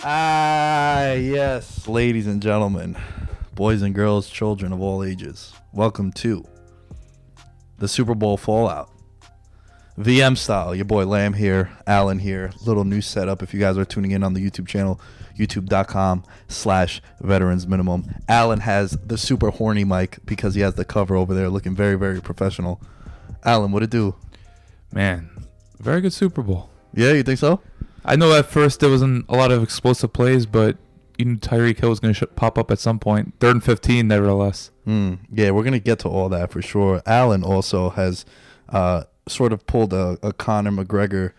Yes, ladies and gentlemen, boys and girls, children of all ages, welcome to the Super Bowl Fallout. VM style, your boy Lamb here, Alan here, little new setup if you guys are tuning in on the YouTube channel, youtube.com/veterans minimum. Alan has the super horny mic because he has the cover over there looking very, very professional. Alan, what it do? Man, very good Super Bowl. Yeah, you think so? I know at first there wasn't a lot of explosive plays, but you knew Tyreek Hill was going to pop up at some point. 3rd and 15, nevertheless. Yeah, we're going to get to all that for sure. Alan also has sort of pulled a Conor McGregor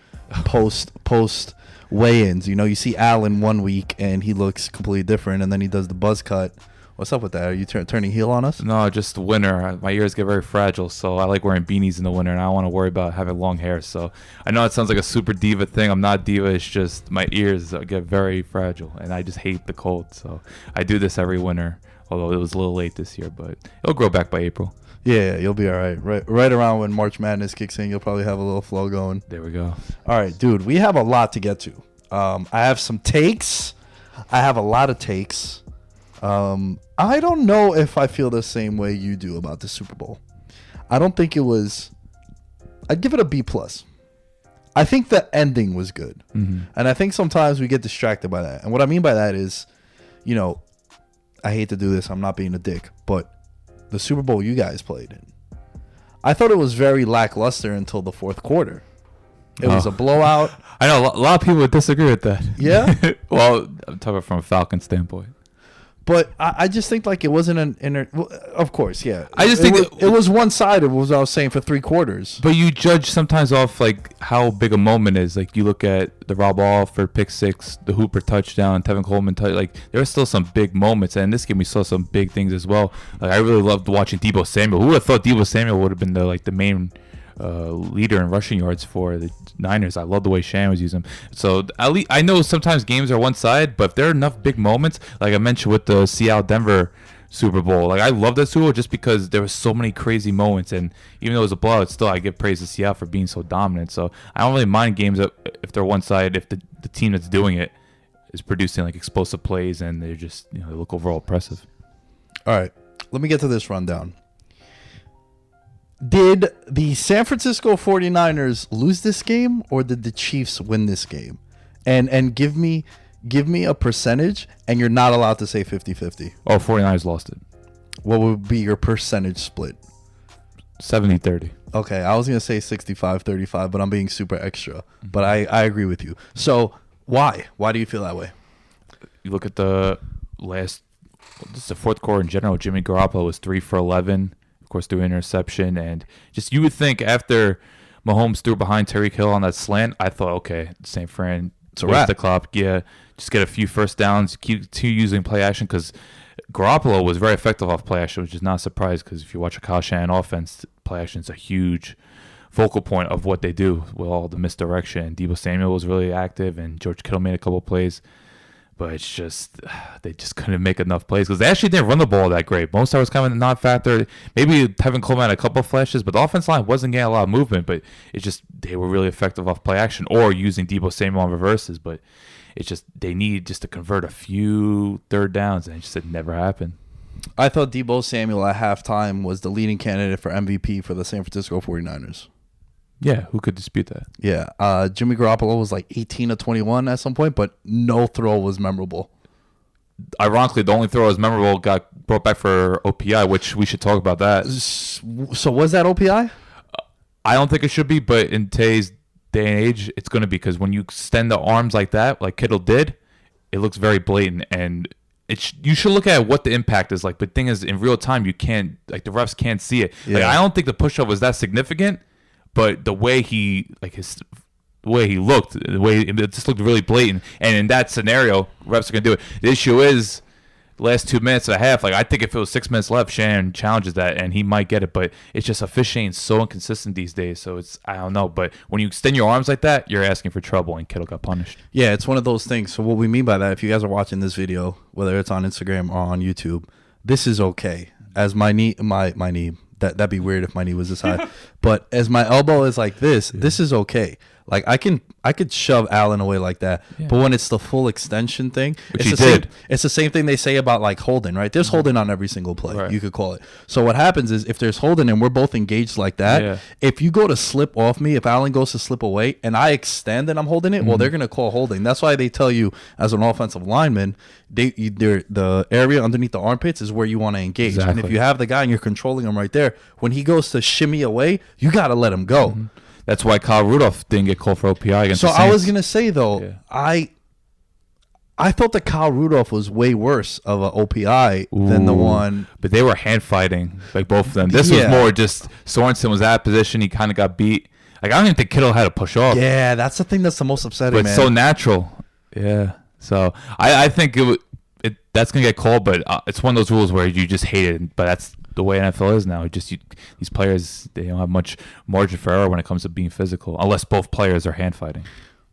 post weigh-ins. You know, you see Alan one week and he looks completely different, and then he does the buzz cut. What's up with that? Are you turning heel on us? No, just the winter. My ears get very fragile, so I like wearing beanies in the winter, and I don't want to worry about having long hair. So I know it sounds like a super diva thing. I'm not diva. It's just my ears get very fragile, and I just hate the cold. So I do this every winter, although it was a little late this year, but it'll grow back by April. Yeah, you'll be all right. Right around when March Madness kicks in, you'll probably have a little flow going. There we go. All right, dude, we have a lot to get to. I have some takes. I have a lot of takes. I don't know if I feel the same way you do about the Super Bowl. I don't think it was. I'd give it a B+. I think the ending was good. And I think sometimes we get distracted by that. And what I mean by that is, you know, I hate to do this. I'm not being a dick, but the Super Bowl you guys played in, I thought it was very lackluster until the fourth quarter. It was a blowout. I know a lot of people would disagree with that. Yeah? Well, I'm talking from a Falcon standpoint. But I just think like it wasn't of course, yeah. I just think it was one-sided, was what I was saying, for three quarters. But you judge sometimes off like how big a moment is. Like you look at the Rob Alford pick six, the Hooper touchdown, Tevin Coleman like there are still some big moments. And in this game we saw some big things as well. Like I really loved watching Deebo Samuel. Who would have thought Deebo Samuel would have been the main leader in rushing yards for the Niners? I love the way Shan was using him. So at least I know sometimes games are one side, but if there are enough big moments, like I mentioned with the Seattle-Denver Super Bowl, like I love that Super Bowl just because there were so many crazy moments, and even though it was a blowout, still I give praise to Seattle for being so dominant. So I don't really mind games if they're one side, if the team that's doing it is producing like explosive plays and they're just, you know, they look overall impressive. All right, let me get to this rundown. Did the San Francisco 49ers lose this game, or did the Chiefs win this game? And give me a percentage, and you're not allowed to say 50-50. Oh, 49ers lost it. What would be your percentage split? 70-30. Okay, I was going to say 65-35, but I'm being super extra. But I agree with you. So why? Why do you feel that way? You look at the this is the fourth quarter in general. Jimmy Garoppolo was 3 for 11. Of course, threw an interception, and just you would think after Mahomes threw behind Tyreek Hill on that slant, I thought, okay, St. Fran, it's a wrap. The clock, yeah, just get a few first downs, keep using play action, because Garoppolo was very effective off play action, which is not a surprise because if you watch a Kyle Shanahan offense, play action is a huge focal point of what they do with all the misdirection. And Deebo Samuel was really active, and George Kittle made a couple plays. But it's just, they just couldn't make enough plays because they actually didn't run the ball that great. Most was kind of not factor. Maybe Tevin Coleman had a couple of flashes, but the offense line wasn't getting a lot of movement. But it's just, they were really effective off play action or using Deebo Samuel on reverses. But it's just, they need just to convert a few third downs, and it never happened. I thought Deebo Samuel at halftime was the leading candidate for MVP for the San Francisco 49ers. Yeah, who could dispute that? Yeah, Jimmy Garoppolo was like 18 of 21 at some point, but no throw was memorable. Ironically, the only throw that was memorable got brought back for OPI, which we should talk about that. So was that OPI? I don't think it should be, but in today's day and age, it's going to be because when you extend the arms like that, like Kittle did, it looks very blatant, and you should look at what the impact is like. But the thing is, in real time, you can't, like the refs can't see it. Yeah. Like, I don't think the push-up was that significant. But the way he looked, it just looked really blatant. And in that scenario, refs are gonna do it. The issue is, last 2 minutes and a half. Like I think if it was 6 minutes left, Shannon challenges that and he might get it. But it's just officiating so inconsistent these days. So I don't know. But when you extend your arms like that, you're asking for trouble, and Kittle got punished. Yeah, it's one of those things. So what we mean by that, if you guys are watching this video, whether it's on Instagram or on YouTube, this is okay. As my knee. That'd be weird if my knee was this high. But as my elbow is like this is okay. Like I could shove Allen away like that, Yeah. but when it's the full extension thing, Which it's he the same. did. It's the same thing they say about like holding, right? There's holding on every single play. Right. You could call it. So what happens is if there's holding and we're both engaged like that, Yeah. if you go to slip off me, if Allen goes to slip away and I extend and I'm holding it, well, they're gonna call holding. That's why they tell you as an offensive lineman, the area underneath the armpits is where you want to engage. And if Exactly. you have the guy and you're controlling him right there, when he goes to shimmy away, you gotta let him go. That's why Kyle Rudolph didn't get called for OPI against So the I was Saints. gonna say though, Yeah. I thought that Kyle Rudolph was way worse of an OPI than the Ooh. one. But they were hand fighting, like both of them. This Yeah. was more just Sorensen was out of position. He kind of got beat. Like I don't even think Kittle had to push off. Yeah, that's the thing that's the most upsetting, but man. it's so natural. Yeah. So I think that's gonna get called, but it's one of those rules where you just hate it. But that's the way NFL is now. These players, they don't have much margin for error when it comes to being physical, unless both players are hand fighting.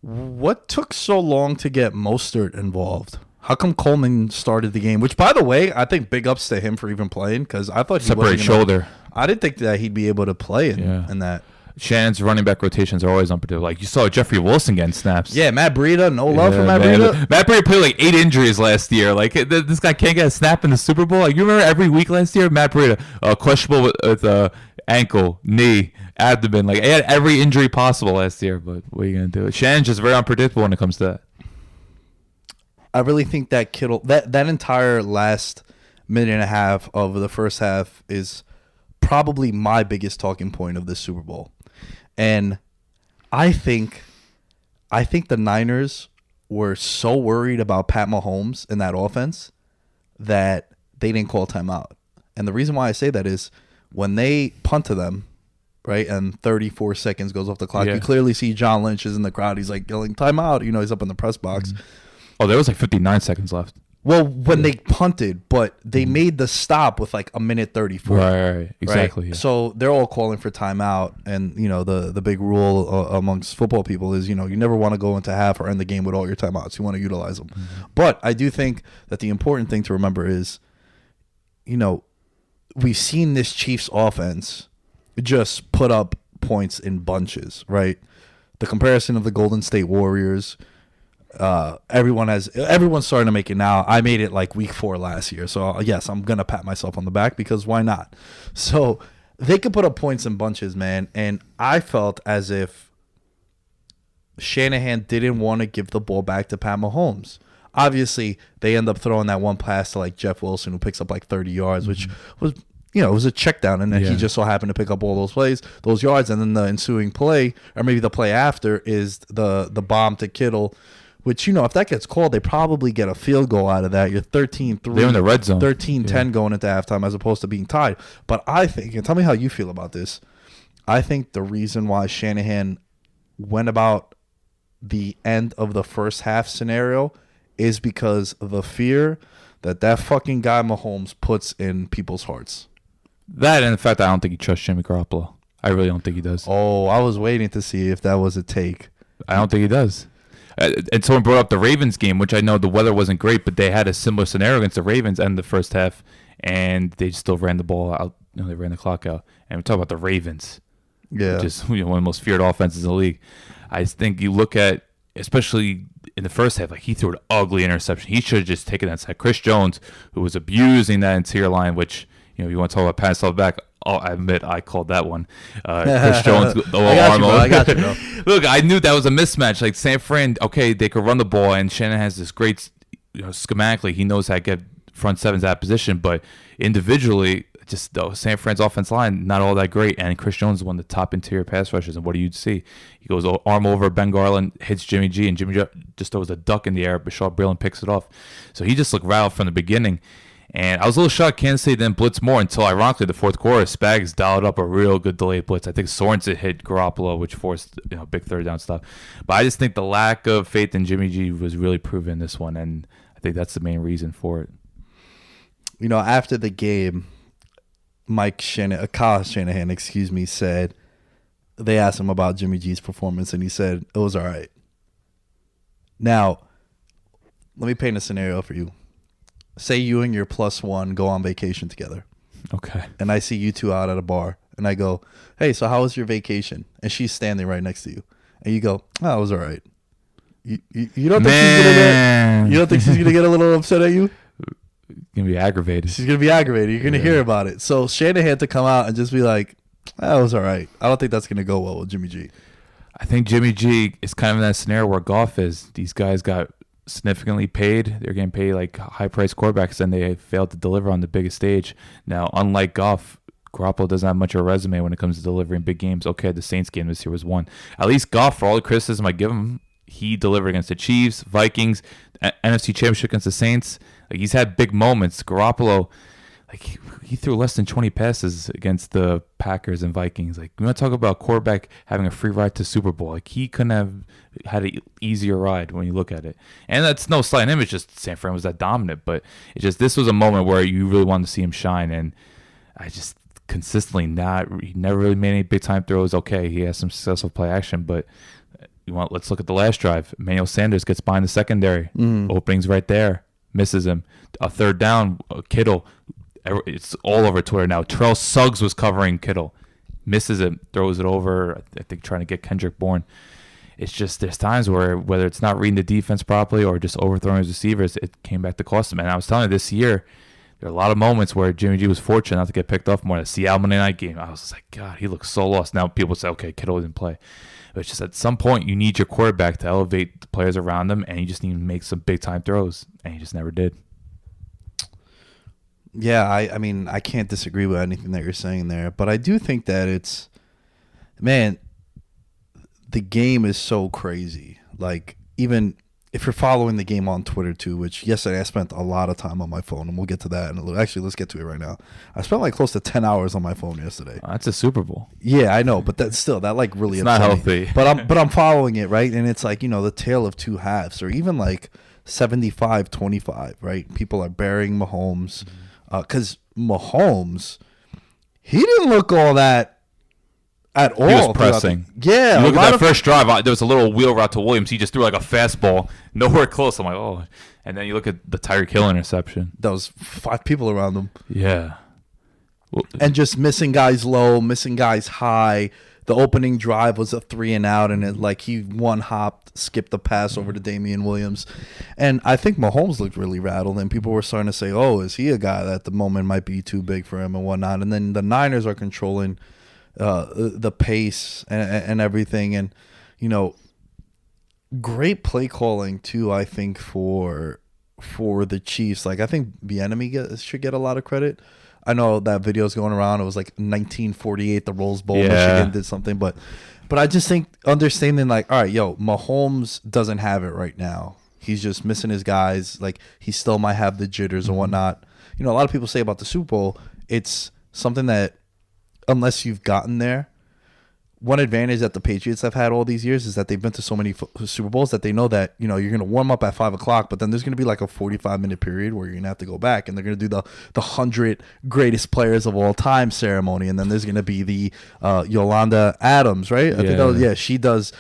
What took so long to get Mostert involved? How come Coleman started the game? Which, by the way, I think big ups to him for even playing because I thought he Separate wasn't gonna- shoulder. I didn't think that he'd be able to play in Yeah. that. Shannon's running back rotations are always unpredictable. Like you saw Jeffrey Wilson getting snaps. Yeah, Matt Breida, no love for Matt man. Breida. Matt Breida played like 8 injuries last year. Like this guy can't get a snap in the Super Bowl. Like you remember every week last year, Matt Breida questionable with ankle, knee, abdomen. Like he had every injury possible last year. But what are you gonna do? Shannon's just very unpredictable when it comes to that. I really think that Kittle, that entire last minute and a half of the first half is probably my biggest talking point of this Super Bowl. And I think the Niners were so worried about Pat Mahomes in that offense that they didn't call timeout. And the reason why I say that is when they punt to them, right, and 34 seconds goes off the clock, Yeah. you clearly see John Lynch is in the crowd. He's like yelling timeout. You know, he's up in the press box. Oh, there was like 59 seconds left. Well, when they punted, but they made the stop with like a minute 34. Right. Exactly. Right? Yeah. So they're all calling for timeout, and you know the big rule amongst football people is you never want to go into half or end the game with all your timeouts. You want to utilize them. But I do think that the important thing to remember is, we've seen this Chiefs offense just put up points in bunches, right? The comparison of the Golden State Warriors. Everyone's starting to make it now. I made it like week 4 last year, so yes, I'm gonna pat myself on the back because why not? So they could put up points in bunches, man, and I felt as if Shanahan didn't want to give the ball back to Pat Mahomes. Obviously, they end up throwing that one pass to like Jeff Wilson, who picks up like 30 yards, which was it was a check down, and then he just so happened to pick up all those yards, and then the ensuing play, or maybe the play after, is the bomb to Kittle. Which, if that gets called, they probably get a field goal out of that. You're 13-3. They're in the red zone. 13-10 going into halftime as opposed to being tied. But I think, and tell me how you feel about this, I think the reason why Shanahan went about the end of the first half scenario is because of the fear that fucking guy Mahomes puts in people's hearts. That and the fact that I don't think he trusts Jimmy Garoppolo. I really don't think he does. Oh, I was waiting to see if that was a take. I don't think he does. And someone brought up the Ravens game, which I know the weather wasn't great, but they had a similar scenario against the Ravens in the first half, and they still ran the ball out. They ran the clock out. And we talk about the Ravens, Yeah. which is one of the most feared offenses in the league. I just think you look at, especially in the first half, like he threw an ugly interception. He should have just taken that side. Chris Jones, who was abusing that interior line, which you want to talk about patting yourself back. Oh, I admit I called that one. Chris Jones, the low arm. I got you, bro. Look, I knew that was a mismatch. Like San Fran, okay, they could run the ball, and Shannon has this great, schematically, he knows how to get front sevens out of position, but individually, just the San Fran's offense line, not all that great. And Chris Jones is one of the top interior pass rushers. And what do you see? He goes arm over Ben Garland, hits Jimmy G, and Jimmy G just throws a duck in the air. Bashar Breeland picks it off. So he just looked rattled from the beginning. And I was a little shocked Kansas City didn't blitz more until, ironically, the fourth quarter, Spags dialed up a real good delayed blitz. I think Sorensen hit Garoppolo, which forced big third down stuff. But I just think the lack of faith in Jimmy G was really proven in this one, and I think that's the main reason for it. After the game, Kyle Shanahan, said they asked him about Jimmy G's performance, and he said it was all right. Now, let me paint a scenario for you. Say you and your +1 go on vacation together, Okay. and I see you two out at a bar, and I go, "Hey, so how was your vacation?" And she's standing right next to you, and you go, "Oh, it was all right." You don't think Man. you don't think she's gonna get a little upset at you? Gonna be aggravated. She's gonna be aggravated. You're gonna hear about it. So Shanahan to come out and just be like, "That was all right." I don't think that's gonna go well with Jimmy G. I think Jimmy G is kind of in that scenario where Goff is. These guys got significantly paid. They're getting paid like high-priced quarterbacks, and they failed to deliver on the biggest stage. Now, unlike Goff, Garoppolo doesn't have much of a resume when it comes to delivering big games. Okay, the Saints game this year was one. At least Goff, for all the criticism I give him, he delivered against the Chiefs, Vikings, NFC Championship against the Saints. Like, he's had big moments. Garoppolo, like, he threw less than 20 passes against the Packers and Vikings. Like, we want to talk about quarterback having a free ride to Super Bowl. Like, he couldn't have had an easier ride when you look at it. And that's no slight on him. It's just San Fran was that dominant. But it's just, this was a moment where you really wanted to see him shine. And I just consistently he never really made any big time throws. Okay, he has some successful play action, but let's look at the last drive. Emmanuel Sanders gets behind the secondary. Openings right there. Misses him. A third down, Kittle. It's all over Twitter now. Terrell Suggs was covering Kittle. Misses it. Throws it over. I think trying to get Kendrick Bourne. It's just, there's times where, whether it's not reading the defense properly or just overthrowing his receivers, it came back to cost him. And I was telling you, this year, there are a lot of moments where Jimmy G was fortunate not to get picked off more. The Seattle Monday night game, I was just like, God, he looks so lost. Now people say, okay, Kittle didn't play. But it's just, at some point, you need your quarterback to elevate the players around him, and you just need to make some big-time throws, and he just never did. Yeah, I mean, I can't disagree with anything that you're saying there, but I do think that it's, man, the game is so crazy. Like, even if you're following the game on Twitter too, which yesterday I spent a lot of time on my phone, and we'll get to that in a little. Actually, let's get to it right now. I spent like close to 10 hours on my phone yesterday. That's a Super Bowl. Yeah, I know, but that's still, that like really It's not upset me. healthy. But I'm following it, right? And it's like, you know, the tale of two halves, or even like 75-25, right? People are burying Mahomes. Because Mahomes, he didn't look all that at all. He was pressing. Yeah. You look at that first drive, there was a little wheel route to Williams. He just threw like a fastball, nowhere close. I'm like, oh. And then you look at the Tyreek Hill interception. There was 5 people around him. Yeah. Well, and just missing guys low, missing guys high. The opening drive was a 3 and out, and it like he one hopped, skipped the pass over to Damian Williams. And I think Mahomes looked really rattled, and people were starting to say, oh, is he a guy that at the moment might be too big for him and whatnot? And then the Niners are controlling the pace and everything. And, you know, great play calling, too, I think, for the Chiefs. Like, I think Bieniemy should get a lot of credit. I know that video is going around. It was like 1948, the Rose Bowl. Yeah. Michigan did something. But I just think understanding, like, all right, yo, Mahomes doesn't have it right now. He's just missing his guys. Like, he still might have the jitters and whatnot. You know, a lot of people say about the Super Bowl, it's something that unless you've gotten there, one advantage that the Patriots have had all these years is that they've been to so many Super Bowls that they know that, you know, you're going to warm up at 5 o'clock, but then there's going to be like a 45-minute period where you're going to have to go back, and they're going to do the 100 greatest players of all time ceremony. And then there's going to be the Yolanda Adams, right? I think that was, she does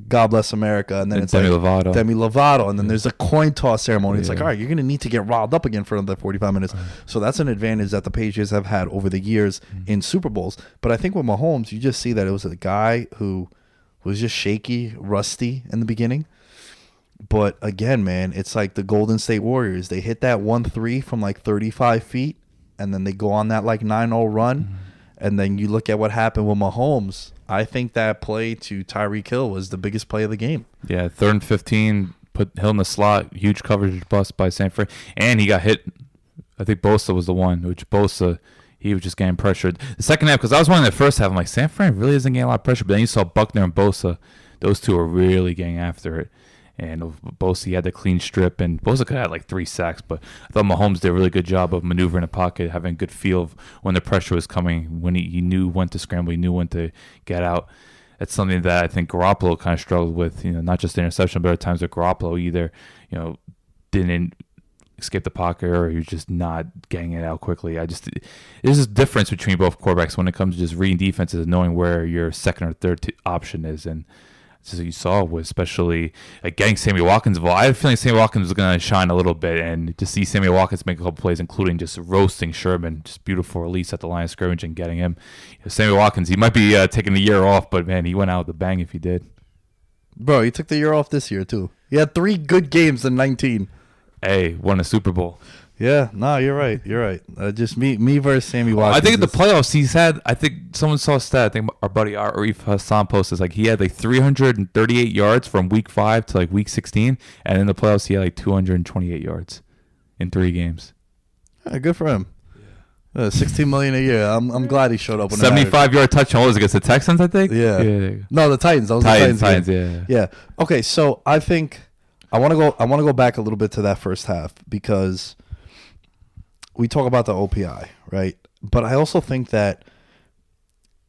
God Bless America, and then it's Demi like Lovato. Demi Lovato, and then there's a coin toss ceremony. It's like, all right, you're going to need to get riled up again for another 45 minutes. So that's an advantage that the Patriots have had over the years in Super Bowls. But I think with Mahomes, you just see that it was a guy who was just shaky, rusty in the beginning. But again, man, it's like the Golden State Warriors. They hit that 1-3 from like 35 feet, and then they go on that like 9-0 run. And then you look at what happened with Mahomes. I think that play to Tyreek Hill was the biggest play of the game. Yeah, 3rd and 15, put Hill in the slot, huge coverage bust by San Fran. And he got hit. I think Bosa was the one, which Bosa, he was just getting pressured. The second half, because I was wondering the first half, I'm like, San Fran really isn't getting a lot of pressure. But then you saw Buckner and Bosa. Those two are really getting after it. And Bosa, he had the clean strip, and Bosa could have had like 3 sacks, but I thought Mahomes did a really good job of maneuvering the pocket, having a good feel of when the pressure was coming, when he knew when to scramble, he knew when to get out. That's something that I think Garoppolo kind of struggled with, you know, not just the interception, but at times with Garoppolo either, you know, didn't escape the pocket or he was just not getting it out quickly. There's a difference between both quarterbacks when it comes to just reading defenses and knowing where your second or third option is, and So you saw was especially getting Sammy Watkins involved. I had a feeling Sammy Watkins was going to shine a little bit, and to see Sammy Watkins make a couple plays, including just roasting Sherman, just beautiful release at the line of scrimmage and getting him. Sammy Watkins, he might be taking the year off, but man, he went out with a bang if he did. Bro, he took the year off this year too. He had 3 good games in 19. Hey, won a Super Bowl. Yeah, no, you're right. You're right. Just me versus Sammy Watkins. I think in the playoffs he's had. I think someone saw a stat. I think our buddy Arif Hassan posted like he had like 338 yards from week 5 to like week 16, and in the playoffs he had like 228 yards in 3 games. Yeah, good for him. Yeah. $16 million a year. I'm glad he showed up. 75-yard touchdown was against the Texans, I think. Yeah. Yeah. No, the Titans. That was Titans. the Titans. Yeah. Yeah. Okay, so I think I want to go back a little bit to that first half because we talk about the OPI, right? But I also think that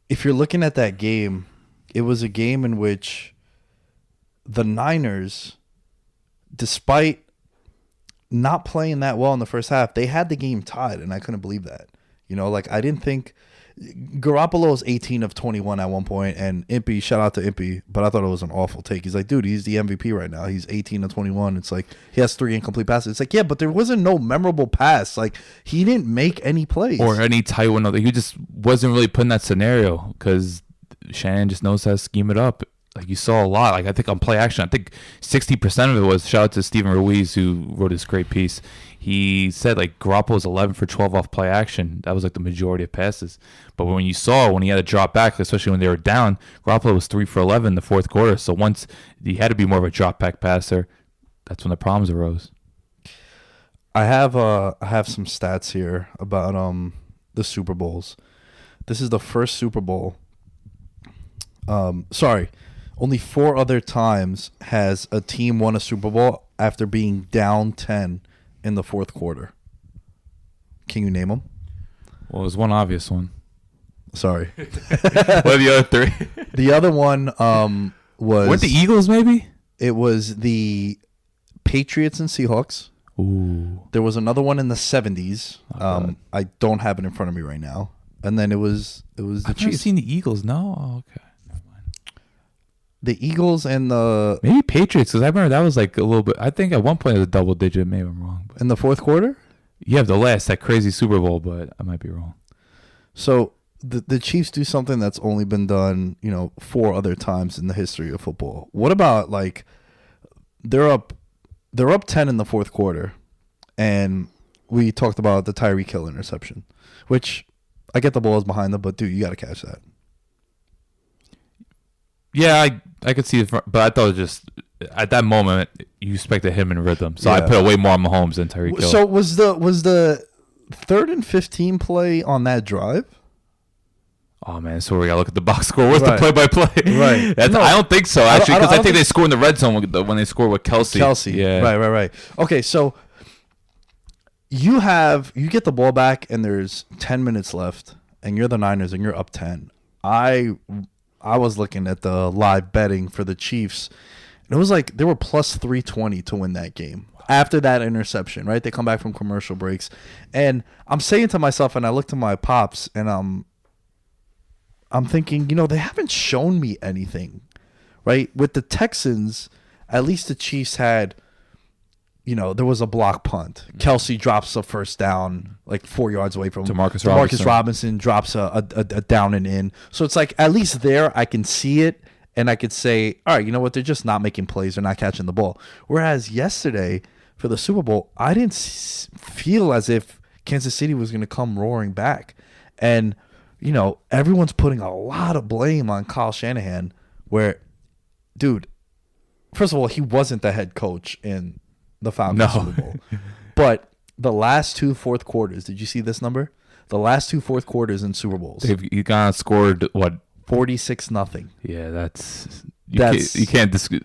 if you're looking at that game, it was a game in which the Niners, despite not playing that well in the first half, they had the game tied, and I couldn't believe that. You know, like I didn't think Garoppolo's 18 of 21 at one point, and Impey, shout out to Impey, but I thought it was an awful take. He's like, dude, he's the MVP right now. He's 18 of 21. It's like he has 3 incomplete passes. It's like, yeah, but there wasn't no memorable pass. Like he didn't make any plays Or any tight window. He just wasn't really put in that scenario because Shannon just knows how to scheme it up. Like you saw a lot. Like I think on play action, I think 60% of it was, shout out to Stephen Ruiz who wrote this great piece. He said like Garoppolo was 11 for 12 off play action. That was like the majority of passes. But when you saw when he had to drop back, especially when they were down, Garoppolo was 3 for 11 in the fourth quarter. So once he had to be more of a drop back passer, that's when the problems arose. I have some stats here about the Super Bowls. This is the first Super Bowl. Only 4 other times has a team won a Super Bowl after being down 10 in the fourth quarter. Can you name them? Well, there's one obvious one. Sorry. What are the other 3? The other one was... Weren't the Eagles, maybe? It was the Patriots and Seahawks. Ooh. There was another one in the 70s. I don't have it in front of me right now. And then it was the I've never Chiefs. seen the Eagles, no? Oh, okay. Never mind. The Eagles and the... Maybe Patriots, because I remember that was like a little bit... I think at one point it was a double digit. Maybe I'm wrong. But In the fourth quarter? you have the last, that crazy Super Bowl, but I might be wrong. So the Chiefs do something that's only been done, 4 other times in the history of football. What about like they're up 10 in the fourth quarter, and we talked about the Tyreek Hill interception, which I get the ball is behind them, but dude, you got to catch that. Yeah, I could see it, but I thought it just at that moment you expected him in rhythm, so I Yeah. put way more on Mahomes than Tyreek Hill. So was the 3rd and 15 play on that drive? Oh man, so we gotta look at the box score. What's Right. the play-by-play? Right. That's, No. I don't think so I don't- actually, I because don't I think they think- score in the red zone when they score with Kelsey. Yeah. Right. Okay, so you get the ball back and there's 10 minutes left and you're the Niners and you're up 10. I was looking at the live betting for the Chiefs, and it was like they were plus 320 to win that game. After that interception, right? They come back from commercial breaks. And I'm saying to myself, and I look to my pops, and I'm thinking, they haven't shown me anything, right? With the Texans, at least the Chiefs had, there was a block punt. Kelsey drops a first down like 4 yards away from Demarcus Robinson drops a down and in. So it's like at least there I can see it and I could say, all right, you know what? They're just not making plays. They're not catching the ball. Whereas yesterday for the Super Bowl, I didn't feel as if Kansas City was going to come roaring back. And everyone's putting a lot of blame on Kyle Shanahan where, dude, first of all, he wasn't the head coach in the Falcons Super Bowl. But the last 2 fourth quarters, did you see this number? The last 2 fourth quarters in Super Bowls, You kind of scored what? 46-0. Yeah, that's That's- you can't And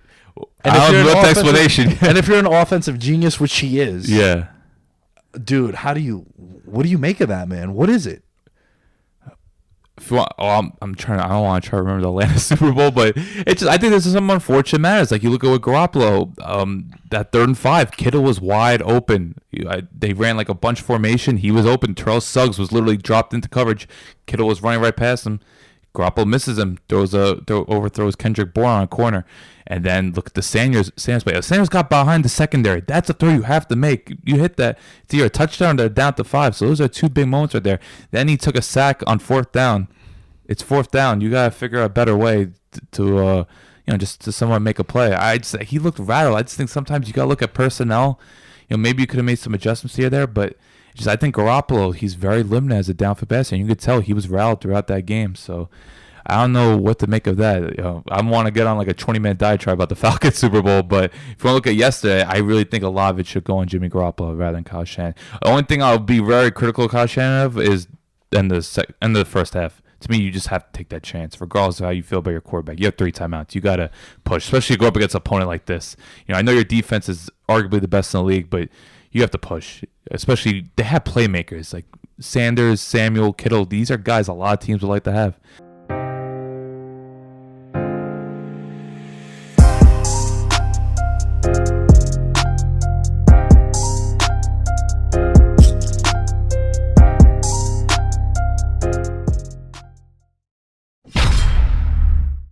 I if you're don't know an what the offensive- explanation. And if you're an offensive genius, which he is, Yeah. dude, what do you make of that, man? What is it? If you want, I'm trying. I don't want to try to remember the Atlanta Super Bowl, but it's just, I think this is some unfortunate matters. Like you look at with Garoppolo, that 3rd and 5, Kittle was wide open. They ran like a bunch formation. He was open. Terrell Suggs was literally dropped into coverage. Kittle was running right past him. Garoppolo misses him, overthrows Kendrick Bourne on a corner, and then look at the Sanders play. Sanders got behind the secondary. That's a throw you have to make. You hit that, it's either a touchdown or they're down to 5. So those are 2 big moments right there. Then he took a sack on 4th down. It's 4th down. You gotta figure out a better way to just to somewhat make a play. He looked rattled. I just think sometimes you gotta look at personnel. Maybe you could have made some adjustments here or there, but I think Garoppolo, he's very limited as a downfield passer, and you could tell he was rattled throughout that game. So I don't know what to make of that. I want to get on like a 20-minute diatribe about the Falcons Super Bowl, but if you want to look at yesterday, I really think a lot of it should go on Jimmy Garoppolo rather than Kyle Shanahan. The only thing I'll be very critical of Kyle Shanahan of is in the first half. To me, you just have to take that chance, regardless of how you feel about your quarterback. You have 3 timeouts. You got to push, especially if you go up against an opponent like this. I know your defense is arguably the best in the league, but you have to push. Especially, they have playmakers like Sanders, Samuel, Kittle. These are guys a lot of teams would like to have.